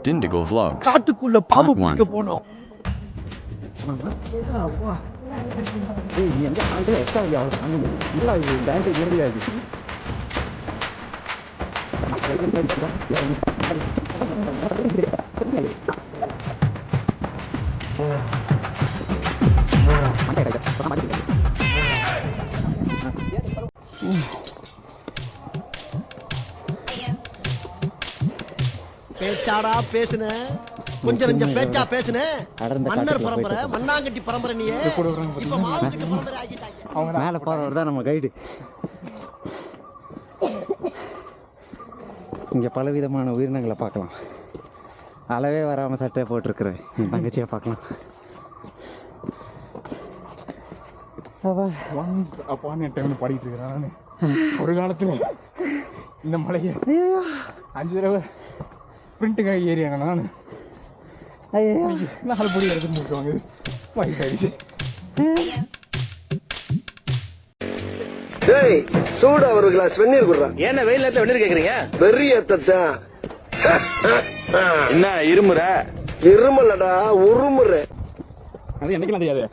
Dindigo Vlogs. காட்டுக்குள்ள பாம்பு Part one. பிடிக்க போனோம். ஏய் நீ எங்க ஆல்ரெடி எக்ஸ்ட்ரா இல்ல இது பேண்ட் ஏறியாது பேச்சாடா பேசுன கொஞ்சம் நெஞ்சம் பேச்சா பேசுன மன்னர் பரம்பரை மண்ணாங்கட்டி பரம்பரை நீ இப்ப மாவுக்கட்டி பரம்பரை ஆகிட்டாங்க. மேல போறவர் தான் நம்ம கைடு. இங்க பலவிதமான உயிரினங்களை பார்க்கலாம். அளவே வராம சட்டை போட்டிருக்கிறேன் என் தங்கச்சியை பார்க்கலாம். ஒன்ஸ் அப்பான் என் டைம்ல பாடிட்டு இருக்கிறேன் நானு. ஒரு காலத்துல இந்த மலையை 5 தடவை ஸ்பிரிண்ட்டுக்காக ஏறியாங்க நான். ஐயோ 4 படி எடுத்து முடிச்சுவாங்க. வயசாயிடுச்சு. டேய் சூடா ஒரு கிளாஸ் வெந்நீர் குடுறா. என்ன வெயில் நேரத்துல வெந்நீர் கேக்குறீங்க? வெறி ஏத்தத்தான். என்ன இருமுற? இருமலடா உருமுற. அது என்னைக்கெல்லாம் தெரியாது.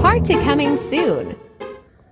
Part 2 coming soon.